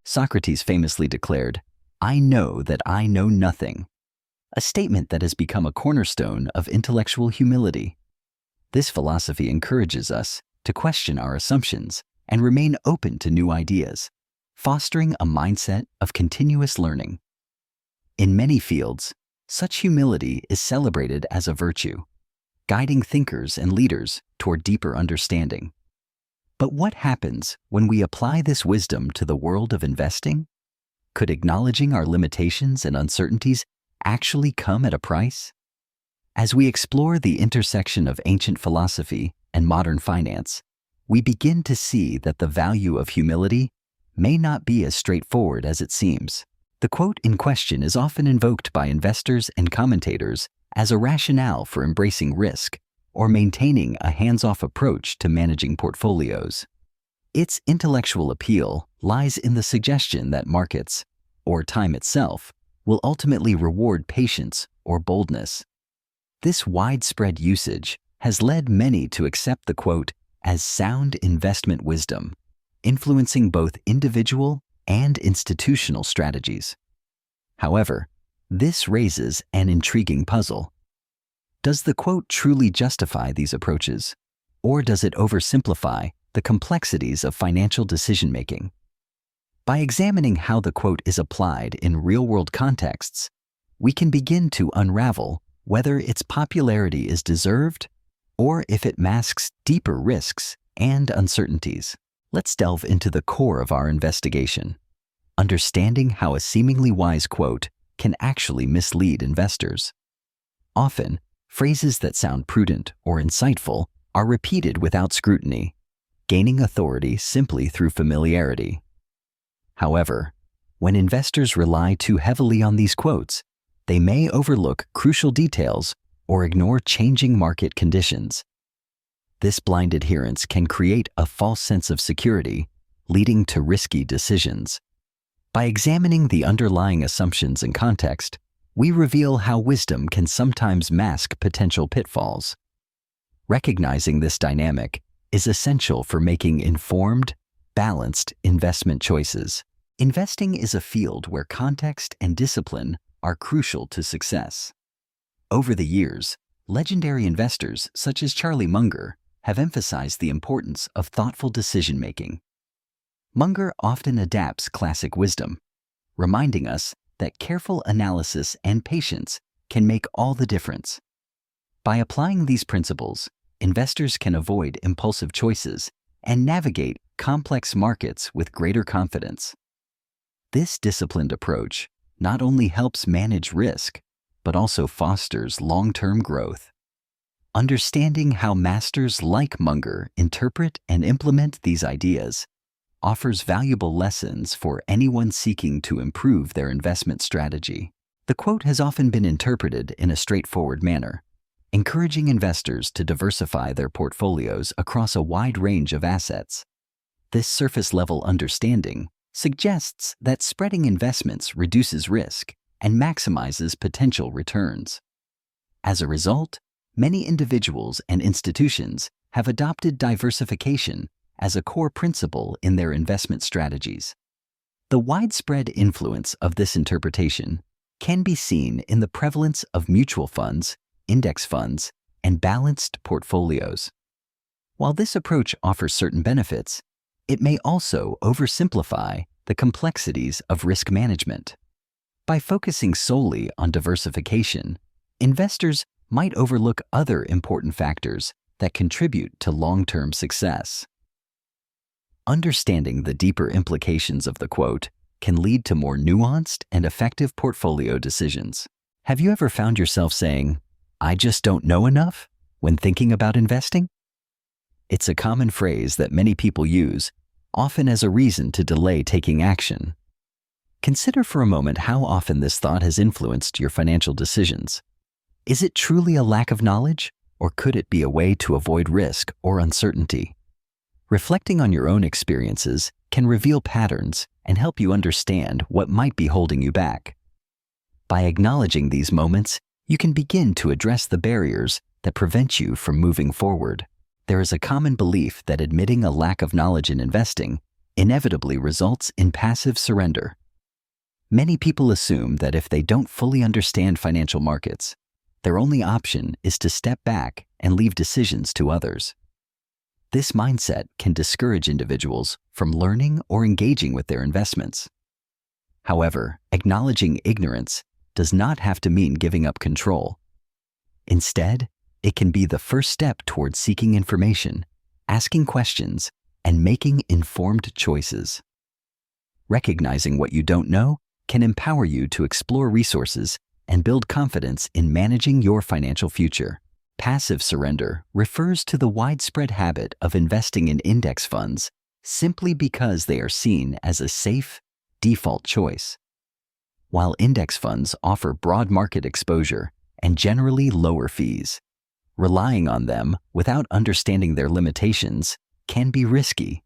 Socrates famously declared, "I know that I know nothing," a statement that has become a cornerstone of intellectual humility. This philosophy encourages us to question our assumptions and remain open to new ideas, fostering a mindset of continuous learning. In many fields, such humility is celebrated as a virtue, guiding thinkers and leaders toward deeper understanding. But what happens when we apply this wisdom to the world of investing? Could acknowledging our limitations and uncertainties actually come at a price? As we explore the intersection of ancient philosophy and modern finance, we begin to see that the value of humility may not be as straightforward as it seems. The quote in question is often invoked by investors and commentators as a rationale for embracing risk or maintaining a hands-off approach to managing portfolios. Its intellectual appeal lies in the suggestion that markets, or time itself, will ultimately reward patience or boldness. This widespread usage has led many to accept the quote as sound investment wisdom, influencing both individual and institutional strategies. However, this raises an intriguing puzzle. Does the quote truly justify these approaches, or does it oversimplify the complexities of financial decision-making? By examining how the quote is applied in real-world contexts, we can begin to unravel whether its popularity is deserved or if it masks deeper risks and uncertainties. Let's delve into the core of our investigation, understanding how a seemingly wise quote can actually mislead investors. Often, phrases that sound prudent or insightful are repeated without scrutiny, gaining authority simply through familiarity. However, when investors rely too heavily on these quotes, they may overlook crucial details or ignore changing market conditions. This blind adherence can create a false sense of security, leading to risky decisions. By examining the underlying assumptions and context, we reveal how wisdom can sometimes mask potential pitfalls. Recognizing this dynamic is essential for making informed, balanced investment choices. Investing is a field where context and discipline are crucial to success. Over the years, legendary investors such as Charlie Munger have emphasized the importance of thoughtful decision-making. Munger often adapts classic wisdom, reminding us that careful analysis and patience can make all the difference. By applying these principles, investors can avoid impulsive choices and navigate complex markets with greater confidence. This disciplined approach not only helps manage risk, but also fosters long-term growth. Understanding how masters like Munger interpret and implement these ideas offers valuable lessons for anyone seeking to improve their investment strategy. The quote has often been interpreted in a straightforward manner, encouraging investors to diversify their portfolios across a wide range of assets. This surface-level understanding suggests that spreading investments reduces risk and maximizes potential returns. As a result, many individuals and institutions have adopted diversification as a core principle in their investment strategies. The widespread influence of this interpretation can be seen in the prevalence of mutual funds, index funds, and balanced portfolios. While this approach offers certain benefits, it may also oversimplify the complexities of risk management. By focusing solely on diversification, investors might overlook other important factors that contribute to long-term success. Understanding the deeper implications of the quote can lead to more nuanced and effective portfolio decisions. Have you ever found yourself saying, "I just don't know enough," when thinking about investing? It's a common phrase that many people use, often as a reason to delay taking action. Consider for a moment how often this thought has influenced your financial decisions. Is it truly a lack of knowledge, or could it be a way to avoid risk or uncertainty? Reflecting on your own experiences can reveal patterns and help you understand what might be holding you back. By acknowledging these moments, you can begin to address the barriers that prevent you from moving forward. There is a common belief that admitting a lack of knowledge in investing inevitably results in passive surrender. Many people assume that if they don't fully understand financial markets, their only option is to step back and leave decisions to others. This mindset can discourage individuals from learning or engaging with their investments. However, acknowledging ignorance does not have to mean giving up control. Instead, it can be the first step towards seeking information, asking questions, and making informed choices. Recognizing what you don't know can empower you to explore resources and build confidence in managing your financial future. Passive surrender refers to the widespread habit of investing in index funds simply because they are seen as a safe, default choice. While index funds offer broad market exposure and generally lower fees, relying on them without understanding their limitations can be risky.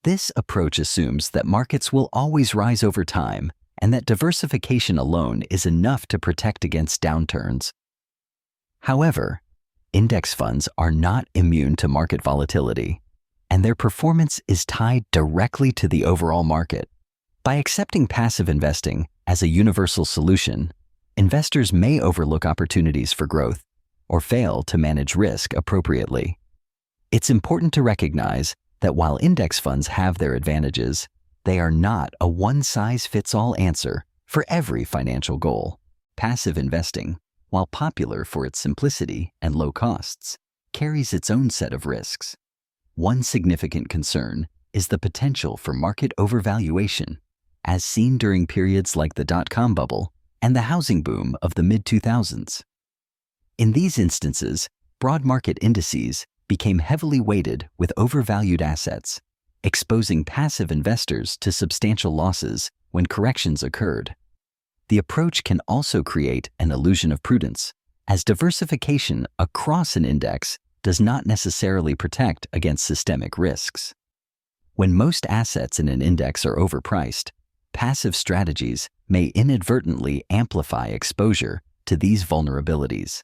This approach assumes that markets will always rise over time and that diversification alone is enough to protect against downturns. However, index funds are not immune to market volatility, and their performance is tied directly to the overall market. By accepting passive investing as a universal solution, investors may overlook opportunities for growth or fail to manage risk appropriately. It's important to recognize that while index funds have their advantages, they are not a one-size-fits-all answer for every financial goal. Passive investing, while popular for its simplicity and low costs, carries its own set of risks. One significant concern is the potential for market overvaluation, as seen during periods like the dot-com bubble and the housing boom of the mid-2000s. In these instances, broad market indices became heavily weighted with overvalued assets, exposing passive investors to substantial losses when corrections occurred. The approach can also create an illusion of prudence, as diversification across an index does not necessarily protect against systemic risks. When most assets in an index are overpriced, passive strategies may inadvertently amplify exposure to these vulnerabilities.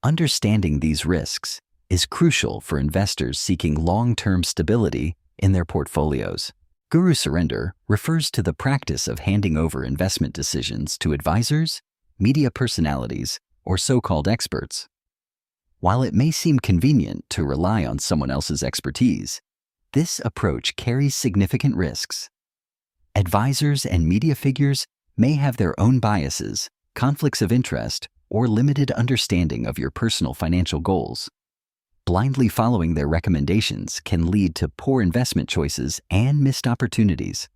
Understanding these risks is crucial for investors seeking long-term stability in their portfolios. Guru surrender refers to the practice of handing over investment decisions to advisors, media personalities, or so-called experts. While it may seem convenient to rely on someone else's expertise, this approach carries significant risks. Advisors and media figures may have their own biases, conflicts of interest, or limited understanding of your personal financial goals. Blindly following their recommendations can lead to poor investment choices and missed opportunities.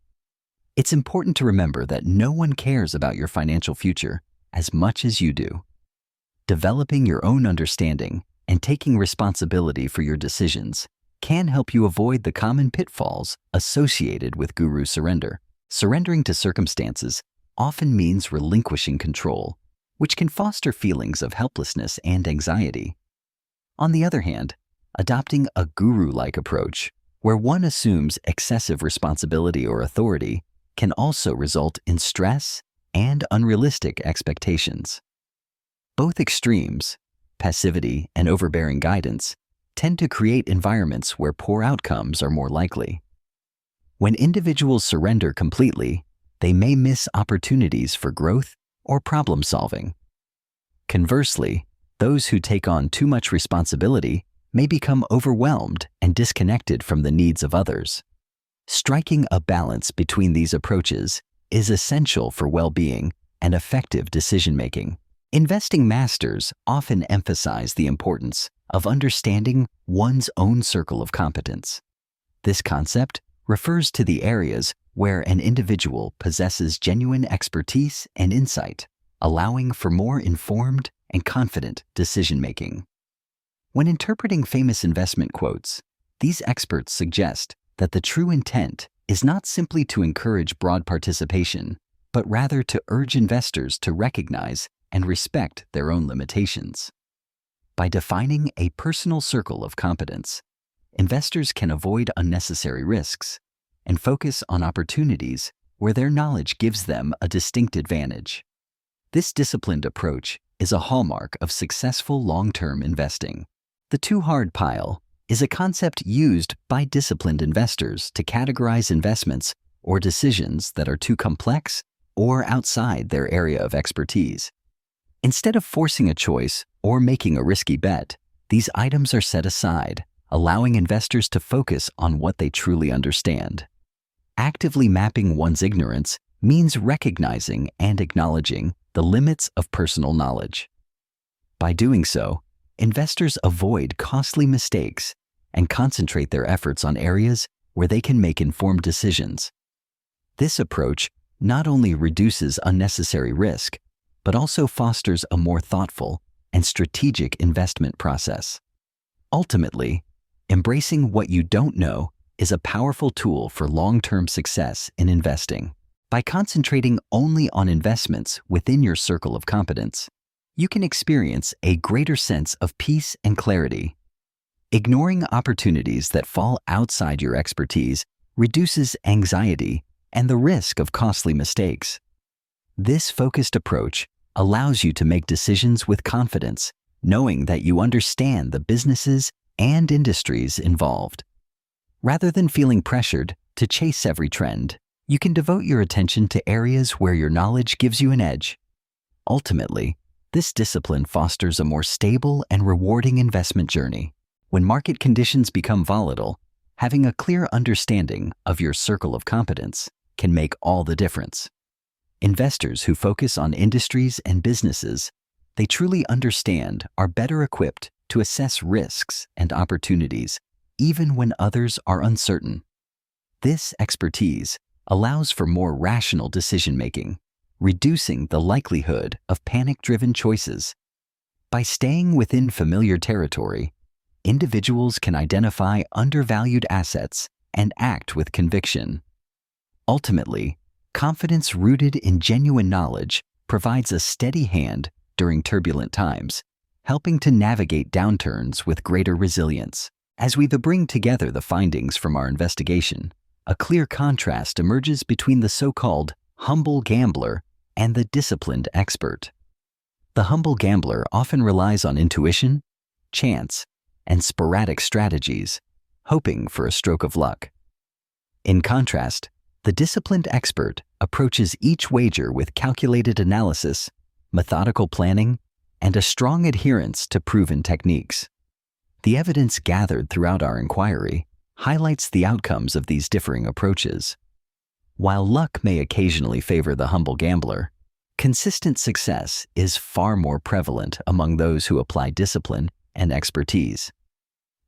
It's important to remember that no one cares about your financial future as much as you do. Developing your own understanding and taking responsibility for your decisions can help you avoid the common pitfalls associated with guru surrender. Surrendering to circumstances often means relinquishing control, which can foster feelings of helplessness and anxiety. On the other hand, adopting a guru-like approach, where one assumes excessive responsibility or authority, can also result in stress and unrealistic expectations. Both extremes, passivity and overbearing guidance, tend to create environments where poor outcomes are more likely. When individuals surrender completely, they may miss opportunities for growth or problem solving. Conversely, those who take on too much responsibility may become overwhelmed and disconnected from the needs of others. Striking a balance between these approaches is essential for well-being and effective decision-making. Investing masters often emphasize the importance of understanding one's own circle of competence. This concept refers to the areas where an individual possesses genuine expertise and insight, allowing for more informed and confident decision-making. When interpreting famous investment quotes, these experts suggest that the true intent is not simply to encourage broad participation, but rather to urge investors to recognize and respect their own limitations. By defining a personal circle of competence, investors can avoid unnecessary risks and focus on opportunities where their knowledge gives them a distinct advantage. This disciplined approach is a hallmark of successful long-term investing. The too hard pile is a concept used by disciplined investors to categorize investments or decisions that are too complex or outside their area of expertise. Instead of forcing a choice or making a risky bet, these items are set aside, allowing investors to focus on what they truly understand. Actively mapping one's ignorance means recognizing and acknowledging the limits of personal knowledge. By doing so, investors avoid costly mistakes and concentrate their efforts on areas where they can make informed decisions. This approach not only reduces unnecessary risk, but also fosters a more thoughtful and strategic investment process. Ultimately, embracing what you don't know is a powerful tool for long-term success in investing. By concentrating only on investments within your circle of competence, you can experience a greater sense of peace and clarity. Ignoring opportunities that fall outside your expertise reduces anxiety and the risk of costly mistakes. This focused approach allows you to make decisions with confidence, knowing that you understand the businesses and industries involved. Rather than feeling pressured to chase every trend, you can devote your attention to areas where your knowledge gives you an edge. Ultimately, this discipline fosters a more stable and rewarding investment journey. When market conditions become volatile, having a clear understanding of your circle of competence can make all the difference. Investors who focus on industries and businesses they truly understand are better equipped to assess risks and opportunities even when others are uncertain. This expertise allows for more rational decision-making, reducing the likelihood of panic-driven choices. By staying within familiar territory, individuals can identify undervalued assets and act with conviction. Ultimately, confidence rooted in genuine knowledge provides a steady hand during turbulent times, helping to navigate downturns with greater resilience. As we bring together the findings from our investigation, a clear contrast emerges between the so-called humble gambler and the disciplined expert. The humble gambler often relies on intuition, chance, and sporadic strategies, hoping for a stroke of luck. In contrast, the disciplined expert approaches each wager with calculated analysis, methodical planning, and a strong adherence to proven techniques. The evidence gathered throughout our inquiry highlights the outcomes of these differing approaches. While luck may occasionally favor the humble gambler, consistent success is far more prevalent among those who apply discipline and expertise.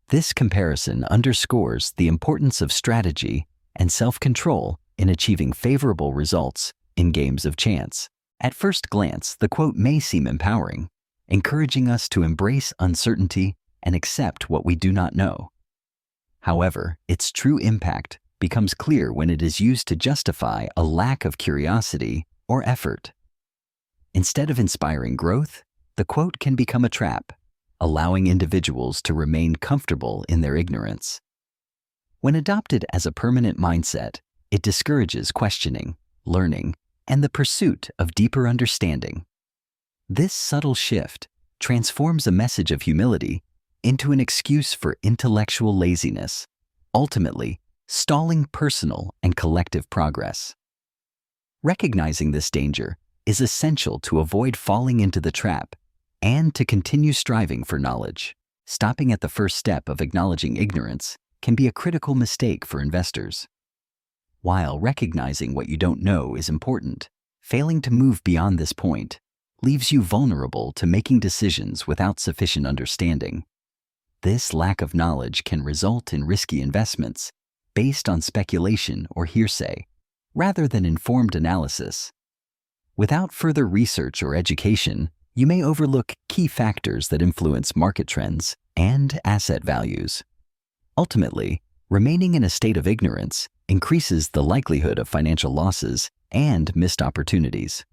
This comparison underscores the importance of strategy and self-control in achieving favorable results in games of chance. At first glance, the quote may seem empowering, encouraging us to embrace uncertainty and accept what we do not know. However, its true impact becomes clear when it is used to justify a lack of curiosity or effort. Instead of inspiring growth, the quote can become a trap, allowing individuals to remain comfortable in their ignorance. When adopted as a permanent mindset, it discourages questioning, learning, and the pursuit of deeper understanding. This subtle shift transforms a message of humility into an excuse for intellectual laziness, ultimately stalling personal and collective progress. Recognizing this danger is essential to avoid falling into the trap and to continue striving for knowledge. Stopping at the first step of acknowledging ignorance can be a critical mistake for investors. While recognizing what you don't know is important, failing to move beyond this point leaves you vulnerable to making decisions without sufficient understanding. This lack of knowledge can result in risky investments based on speculation or hearsay, rather than informed analysis. Without further research or education, you may overlook key factors that influence market trends and asset values. Ultimately, remaining in a state of ignorance increases the likelihood of financial losses and missed opportunities.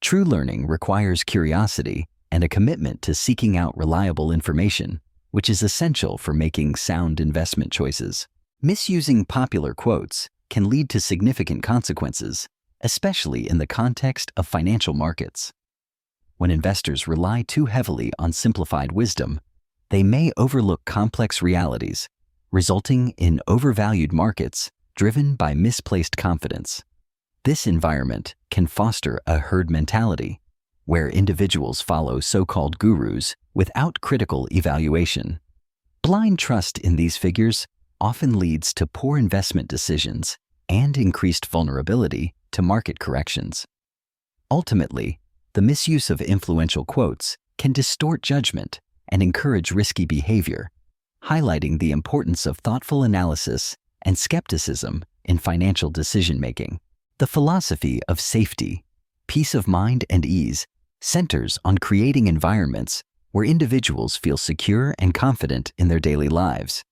True learning requires curiosity and a commitment to seeking out reliable information, which is essential for making sound investment choices. Misusing popular quotes can lead to significant consequences, especially in the context of financial markets. When investors rely too heavily on simplified wisdom, They may overlook complex realities, resulting in overvalued markets driven by misplaced confidence. This environment can foster a herd mentality, where individuals follow so-called gurus without critical evaluation. Blind trust in these figures often leads to poor investment decisions and increased vulnerability to market corrections. Ultimately, the misuse of influential quotes can distort judgment and encourage risky behavior, highlighting the importance of thoughtful analysis and skepticism in financial decision-making. The philosophy of safety, peace of mind, and ease centers on creating environments where individuals feel secure and confident in their daily lives.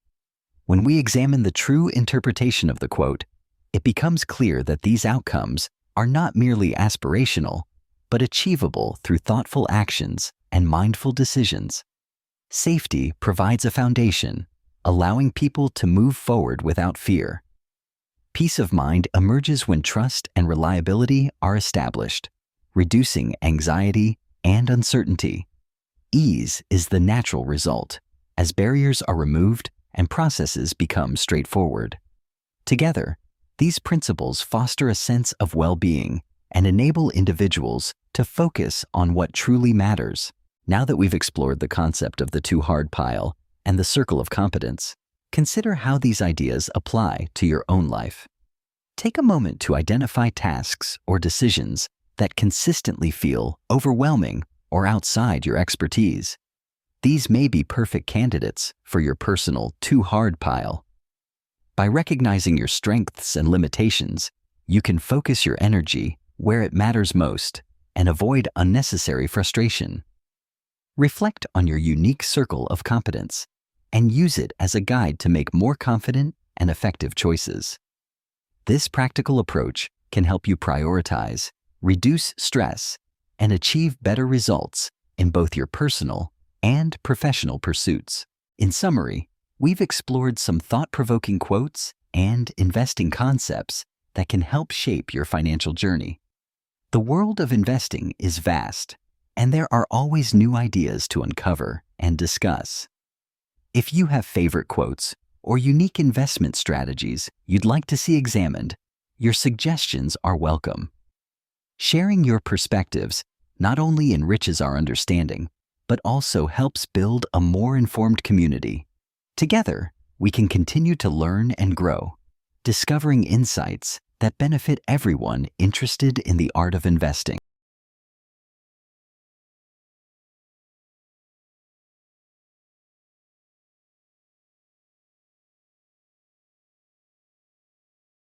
When we examine the true interpretation of the quote, it becomes clear that these outcomes are not merely aspirational, but achievable through thoughtful actions and mindful decisions. Safety provides a foundation, allowing people to move forward without fear. Peace of mind emerges when trust and reliability are established, reducing anxiety and uncertainty. Ease is the natural result, as barriers are removed and processes become straightforward. Together, these principles foster a sense of well-being and enable individuals to focus on what truly matters. Now that we've explored the concept of the too hard pile and the circle of competence, consider how these ideas apply to your own life. Take a moment to identify tasks or decisions that consistently feel overwhelming or outside your expertise. These may be perfect candidates for your personal too hard pile. By recognizing your strengths and limitations, you can focus your energy where it matters most and avoid unnecessary frustration. Reflect on your unique circle of competence and use it as a guide to make more confident and effective choices. This practical approach can help you prioritize, reduce stress, and achieve better results in both your personal and professional pursuits. In summary, we've explored some thought-provoking quotes and investing concepts that can help shape your financial journey. The world of investing is vast, and there are always new ideas to uncover and discuss. If you have favorite quotes or unique investment strategies you'd like to see examined, your suggestions are welcome. Sharing your perspectives not only enriches our understanding, but also helps build a more informed community. Together, we can continue to learn and grow, discovering insights that benefit everyone interested in the art of investing.